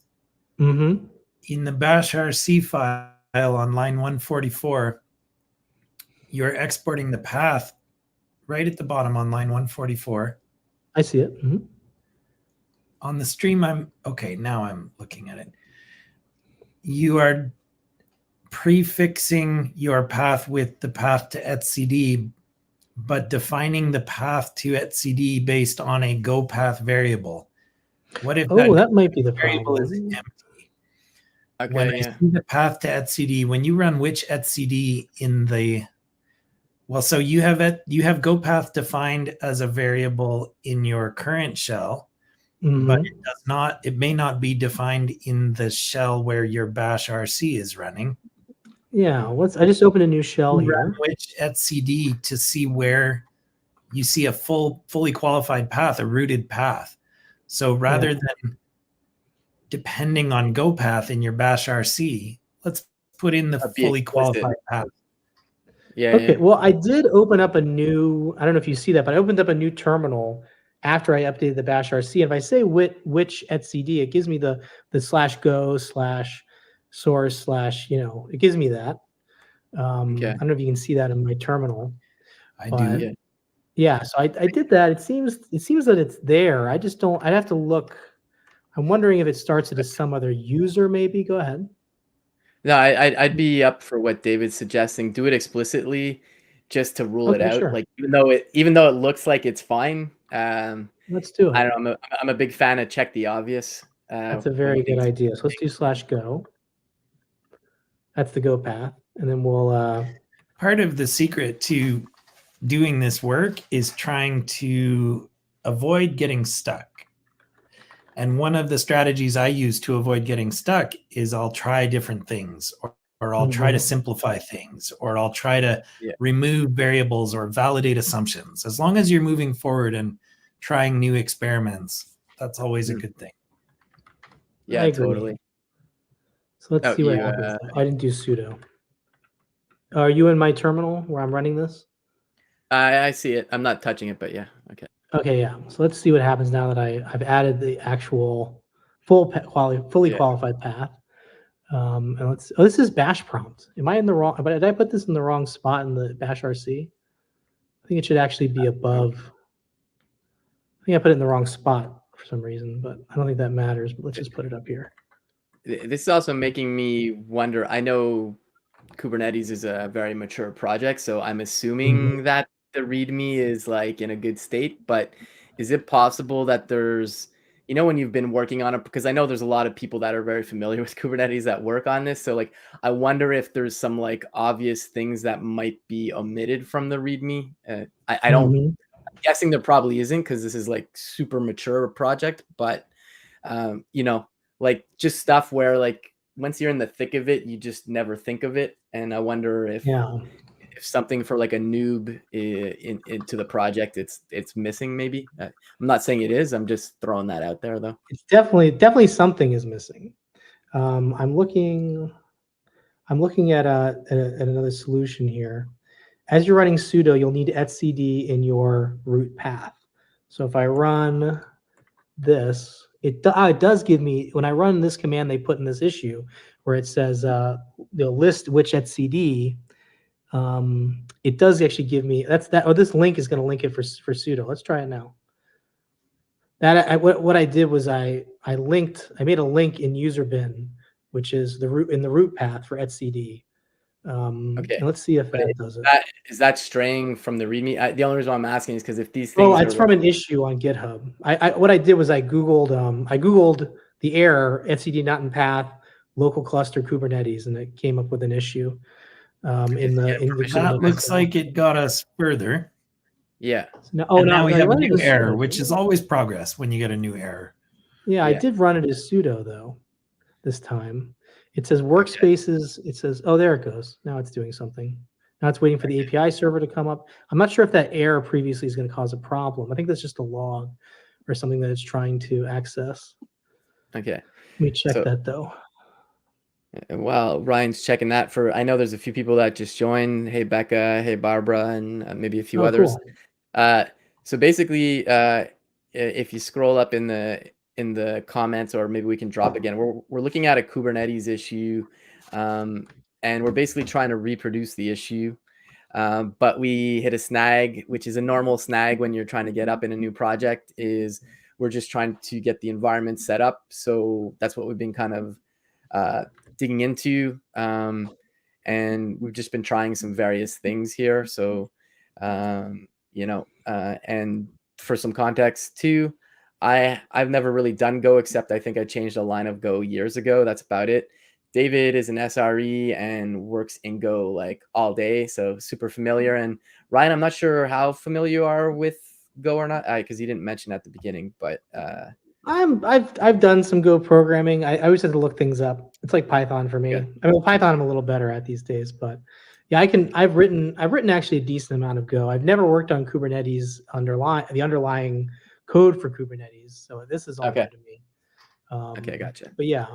Mm-hmm. In the bash rc file on line 144, you're exporting the path right at the bottom on line 144. I see it. Mm-hmm. On the stream, now I'm looking at it. You are prefixing your path with the path to etcd, but defining the path to etcd based on a go path variable. What if that might be the variable problem? is empty? Okay, when I see the path to etcd, when you run which etcd in the so you have go path defined as a variable in your current shell, but it may not be defined in the shell where your bash rc is running. Yeah, I just opened a new shell here. Which etcd to see where you see a fully qualified path, a rooted path. So rather than depending on go path in your bash rc, let's put in the fully qualified path. Yeah, Okay, yeah. well, I did open up a new, I don't know if you see that, but I opened up a new terminal after I updated the bash RC. And if I say which etcd, it gives me the /go/source/ it gives me that. Okay. I don't know if you can see that in my terminal, I but do. Yeah. yeah, so I did that. It seems that it's there. I just don't, I'd have to look. I'm wondering if it starts it as some other user, maybe. Go ahead. No, I'd be up for what David's suggesting. Do it explicitly, just to rule it Okay, out. sure. Like even though it looks like it's fine, Let's do I it. don't know. I'm a big fan of check the obvious. That's a When very good things. idea. So let's do /go. That's the go path. And then we'll, Part of the secret to doing this work is trying to avoid getting stuck. And one of the strategies I use to avoid getting stuck is I'll try different things, or I'll try to simplify things, or I'll try to Yeah. remove variables or validate assumptions. As long as you're moving forward and trying new experiments, that's always a good thing. Yeah, I agree. totally. So let's Oh, see what you. happens. I didn't do sudo. Are you in my terminal where I'm running this? I see it. I'm not touching it, but yeah. Okay. Okay, yeah. So let's see what happens now that I've added the actual fully Yeah. qualified path. And this is bash prompt. Am I in the wrong? But did I put this in the wrong spot in the bash RC? I think it should actually be above. I think I put it in the wrong spot for some reason, but I don't think that matters. But let's just put it up here. This is also making me wonder. I know Kubernetes is a very mature project, so I'm assuming that the README is like in a good state. But is it possible that there's, when you've been working on it, because I know there's a lot of people that are very familiar with Kubernetes that work on this. So like, I wonder if there's some like obvious things that might be omitted from the README. I don't. Mhm. I'm guessing there probably isn't because this is like super mature project, but like just stuff where like once you're in the thick of it, you just never think of it. And I wonder if Yeah. something for like a noob into the project, it's missing maybe. I'm not saying it is. I'm just throwing that out there though. It's definitely something is missing. I'm looking at another solution here. As you're running sudo, you'll need etcd in your root path. So if I run this, it does give me, when I run this command they put in this issue where it says they'll list which etcd, it does actually give me this link is going to link it for sudo. Let's try it now. What I did was I made a link in user bin, which is the root path for etcd. Okay. And let's see if But that does it. is that straying from the README? The only reason why I'm asking is because if these things Oh, are it's from an issue on GitHub. What I did was I googled the error etcd not in path local cluster Kubernetes, and it came up with an issue in the That GitHub. looks like it got us further. yeah. And now we have a new as error, sudo. which is always progress when you get a new error. Yeah, I Yeah. did run it as sudo though this time. It says workspaces. It says, oh, there it goes. Now it's doing something. Now it's waiting for the API server to come up. I'm not sure if that error previously is going to cause a problem. I think that's just a log or something that it's trying to access. Okay. Let me check that though. While Ryan's checking that, I know there's a few people that just joined. Hey, Becca. Hey, Barbara, and maybe a few others. Cool. So basically, if you scroll up in the comments, or maybe we can drop again, we're looking at a Kubernetes issue, and we're basically trying to reproduce the issue. But we hit a snag, which is a normal snag when you're trying to get up in a new project, is we're just trying to get the environment set up. So that's what we've been kind of digging into. And we've just been trying some various things here. So, and for some context too, I've never really done Go, except I think I changed a line of Go years ago. That's about it. David is an SRE and works in Go like all day, so super familiar. And Ryan, I'm not sure how familiar you are with Go or not, because you didn't mention at the beginning. But I've done some Go programming. I always have to look things up. It's like Python for me. Yeah. I mean, Python I'm a little better at these days, but yeah, I've written actually a decent amount of Go. I've never worked on Kubernetes the underlying code for Kubernetes, so this is all Okay. new to me. Okay, gotcha. But yeah,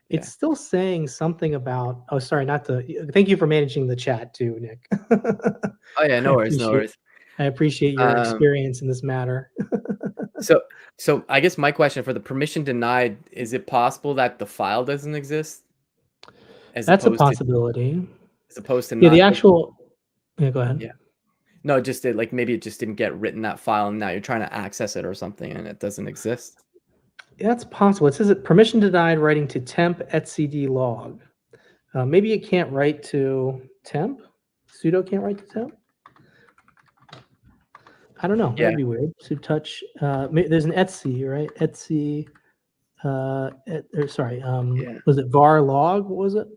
It's Yeah. still saying something about, oh, sorry, not to, thank you for managing the chat too, Nick. Oh yeah, no worries, no worries. I appreciate your Um, experience in this matter. so so I guess my question for the permission denied, is it possible that the file doesn't exist as That's a opposed to possibility. Yeah, the not like actual, yeah, go ahead. yeah. No, just it like maybe it just didn't get written that file and now you're trying to access it or something and it doesn't exist. That's possible. It says that permission denied writing to temp etcd log. Maybe it can't write to temp. Sudo can't write to temp. I don't know. That Yeah. would be weird. Sudo touch. There's an etc, right? Etc. Sorry. Yeah. Was it var log? What was it?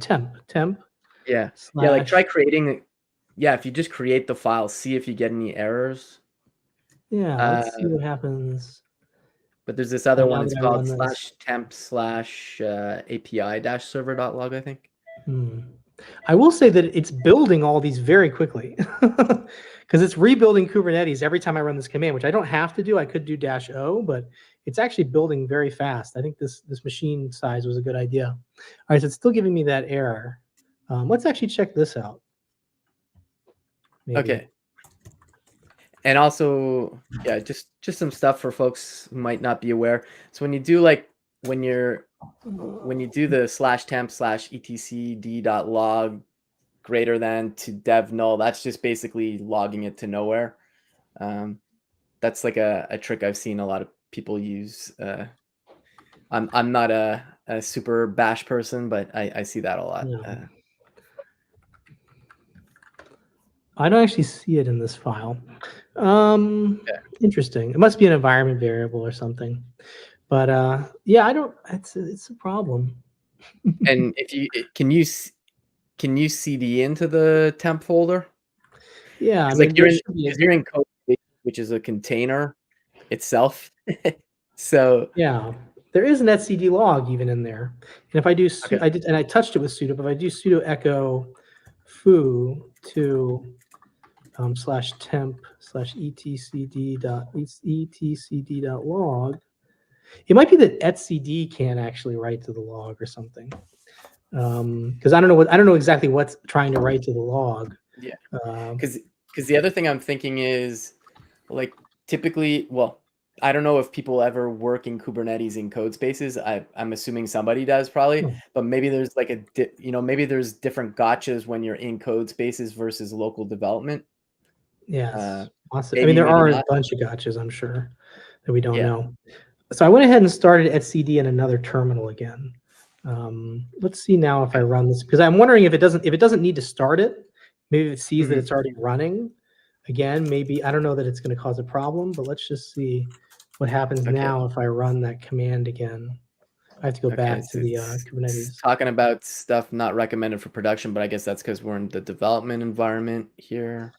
Temp. Yeah. Yeah, like try Slash. creating yeah, if you just create the file, see if you get any errors. Yeah. Uh, Let's see what happens. but there's this other one. Now It's that I run called this. /temp/API-server.log, I think. I will say that it's building all these very quickly because it's rebuilding Kubernetes every time I run this command, which I don't have to do. I could do -O, but it's actually building very fast. I think this machine size was a good idea. All right, so it's still giving me that error. Let's actually check this out. Maybe. Okay. And also, yeah, just some stuff for folks who might not be aware. So when you do like when you do the /temp/etcd.log greater than to dev null, that's just basically logging it to nowhere. That's like a trick I've seen a lot of people use. I'm not a super bash person, but I see that a lot. Yeah. I don't actually see it in this file. Interesting. It must be an environment variable or something. But yeah, I don't. It's a problem. And if you can you cd into the temp folder? Yeah, I It's mean, like you're there in code, which is a container itself. So yeah, there is an etcd log even in there. And if I do, okay. I touched it with sudo, but if I do sudo echo foo to /temp/etcd.log, it might be that etcd can't actually write to the log or something. Because I don't know exactly what's trying to write to the log. Yeah, because the other thing I'm thinking is like typically, well, I don't know if people ever work in Kubernetes in code spaces. I'm assuming somebody does probably, but maybe there's like maybe there's different gotchas when you're in code spaces versus local development. Yes, awesome. I mean, Maybe, there maybe are a not. bunch of gotchas, I'm sure, that we don't Yeah. know. So I went ahead and started etcd in another terminal again. Let's see now if I run this, because I'm wondering if it doesn't need to start it. Maybe it sees that it's already running. Again, maybe I don't know that it's going to cause a problem, but let's just see what happens now if I run that command again. I have to go back to the Kubernetes. Talking about stuff not recommended for production, but I guess that's because we're in the development environment here.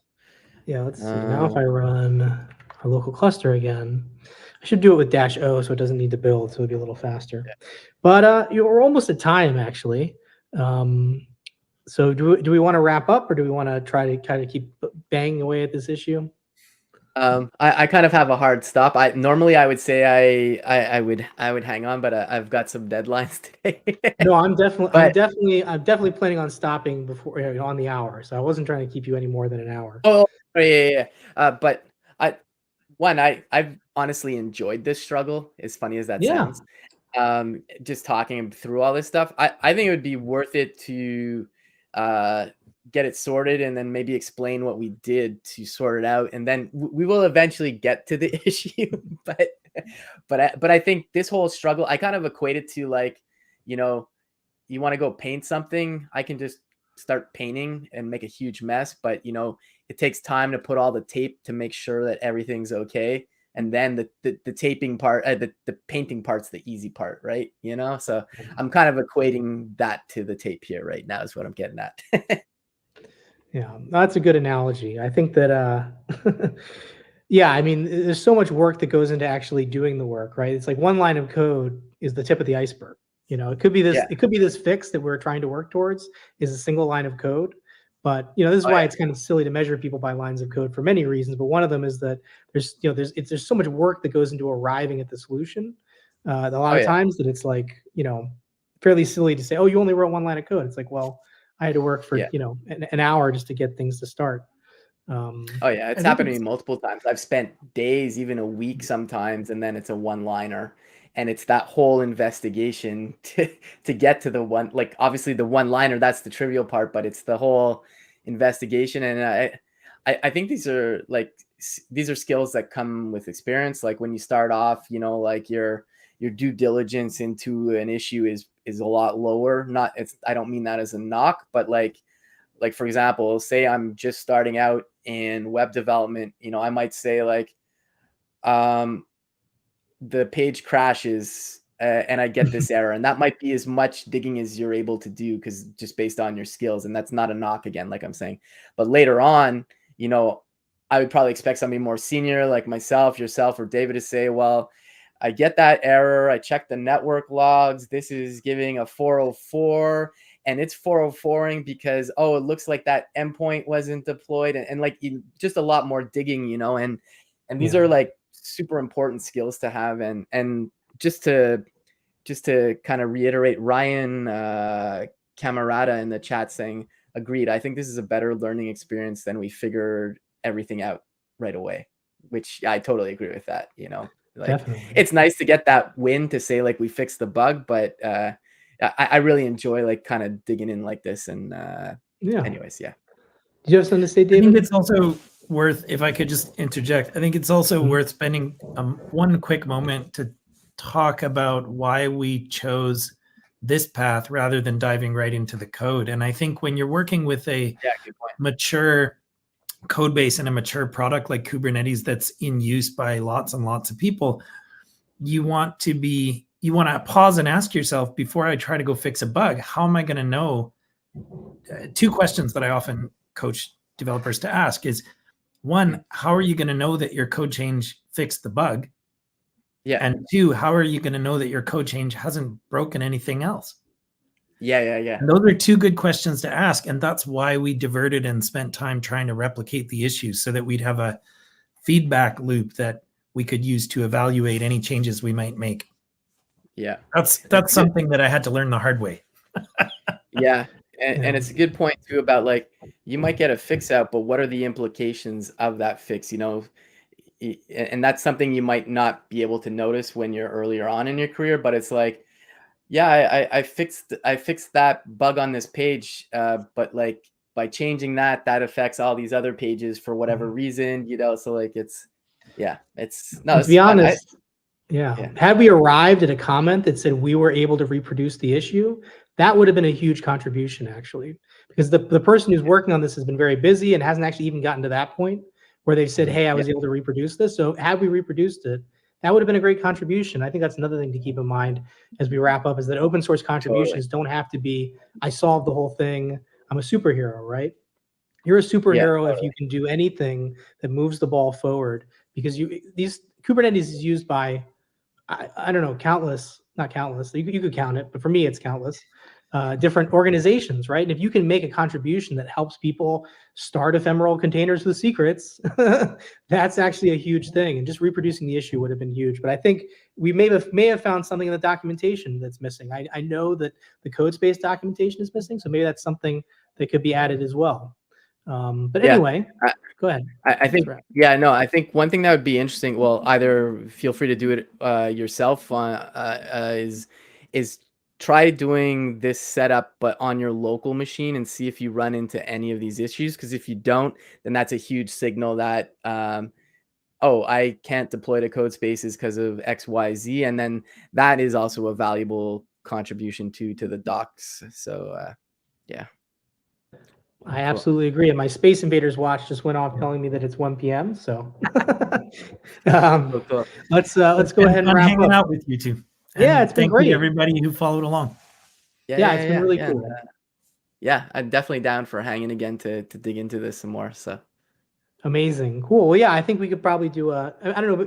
Yeah, let's see. Now if I run our local cluster again, I should do it with -O so it doesn't need to build, so it'll be a little faster. Yeah. But we're almost at time, actually. So do we want to wrap up, or do we want to try to kind of keep banging away at this issue? I kind of have a hard stop. Normally I would say I would hang on, but I've got some deadlines today. No, I'm definitely planning on stopping before on the hour. So I wasn't trying to keep you any more than an hour. Oh yeah. But I've honestly enjoyed this struggle, as funny as that sounds. Just talking through all this stuff, I think it would be worth it to get it sorted and then maybe explain what we did to sort it out, and then we will eventually get to the issue. But I think this whole struggle, I kind of equate it to like, you want to go paint something, I can just start painting and make a huge mess, but it takes time to put all the tape to make sure that everything's okay. And then the taping part, the painting part's the easy part, right? So I'm kind of equating that to the tape here right now is what I'm getting at. Yeah, that's a good analogy. I think that, yeah, I mean, there's so much work that goes into actually doing the work, right? It's like one line of code is the tip of the iceberg. It could be this, it could be this fix that we're trying to work towards is a single line of code. But this is why it's kind of silly to measure people by lines of code for many reasons. But one of them is that there's so much work that goes into arriving at the solution. A lot of times that it's like fairly silly to say, oh, you only wrote one line of code. It's like, well, I had to work for, Yeah. an hour just to get things to start. Oh yeah, it's I think happened to me it's multiple times. I've spent days, even a week sometimes, and then it's a one-liner, and it's that whole investigation to get to the one. Like obviously the one-liner, that's the trivial part, but it's the whole investigation. And I think these are these are skills that come with experience. Like when you start off, like your due diligence into an issue is a lot lower. Not it's I don't mean that as a knock, but like for example, say I'm just starting out in web development, I might say like the page crashes and I get this error, and that might be as much digging as you're able to do because just based on your skills, and that's not a knock again, like I'm saying. But later on, I would probably expect somebody more senior like myself, yourself, or David to say, well, I get that error. I check the network logs. This is giving a 404, and it's 404ing because, oh, it looks like that endpoint wasn't deployed. And like just a lot more digging, and these Yeah. are like super important skills to have. And just to kind of reiterate, Ryan Camarada in the chat saying, agreed. I think this is a better learning experience than we figured everything out right away, which I totally agree with that, Like Definitely. it's nice to get that win to say like we fixed the bug, but I really enjoy like kind of digging in like this. And anyways, yeah. Do you have something to say, I think David? it's also worth, if I could just interject, I think it's also worth spending one quick moment to talk about why we chose this path rather than diving right into the code. And I think when you're working with a Good point. mature code base and a mature product like Kubernetes that's in use by lots and lots of people, you want to pause and ask yourself, before I try to go fix a bug, how am I going to know? Two questions that I often coach developers to ask is, one, how are you going to know that your code change fixed the bug? Yeah. And two, how are you going to know that your code change hasn't broken anything else? Yeah. And those are two good questions to ask. And that's why we diverted and spent time trying to replicate the issues so that we'd have a feedback loop that we could use to evaluate any changes we might make. Yeah. That's something that I had to learn the hard way. Yeah. And it's a good point too about like, you might get a fix out, but what are the implications of that fix, and that's something you might not be able to notice when you're earlier on in your career, but it's like, yeah, I fixed that bug on this page, but like by changing that affects all these other pages for whatever reason, so like it's no, To it's be fun. honest, had we arrived at a comment that said we were able to reproduce the issue, that would have been a huge contribution, actually, because the person who's working on this has been very busy and hasn't actually even gotten to that point where they've said, hey, I was able to reproduce this. So had we reproduced it, that would have been a great contribution. I think that's another thing to keep in mind as we wrap up, is that open source contributions don't have to be, I solved the whole thing, I'm a superhero, right? You're a superhero if you can do anything that moves the ball forward, because these Kubernetes is used by, I don't know, not countless, you could count it, but for me, it's countless different organizations, right? And if you can make a contribution that helps people start ephemeral containers with secrets, that's actually a huge thing. And just reproducing the issue would have been huge. But I think we may have found something in the documentation that's missing. I know that the code space documentation is missing, so maybe that's something that could be added as well. But anyway, go ahead. I think, I think one thing that would be interesting, well, either feel free to do it yourself is try doing this setup, but on your local machine, and see if you run into any of these issues. Because if you don't, then that's a huge signal that, oh, I can't deploy to code spaces because of X, Y, Z. And then that is also a valuable contribution to the docs. So, yeah. I absolutely agree. And my Space Invaders watch just went off telling me that it's 1 p.m. So let's go ahead and wrap hanging up. out with you two. Yeah, it's been great. Thank you to everybody who followed along. Yeah, it's been really cool. I'm definitely down for hanging again to dig into this some more. So amazing, cool. Well, yeah, I think we could probably do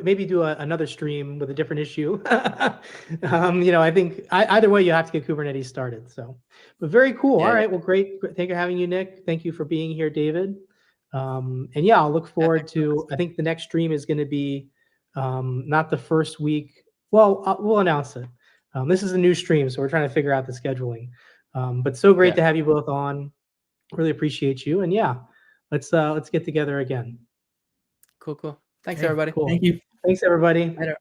maybe do another stream with a different issue. I think either way, you have to get Kubernetes started. So, but very cool. All right, well, great. Thank you for having you, Nick. Thank you for being here, David. And yeah, I'll look forward to. I think the next stream is going to be not the first week. Well, we'll announce it. This is a new stream, so we're trying to figure out the scheduling. But so great Yeah. to have you both on. Really appreciate you. And yeah, let's get together again. Cool. Thanks, Okay, everybody. Cool. Thank you. Thanks, everybody. Later.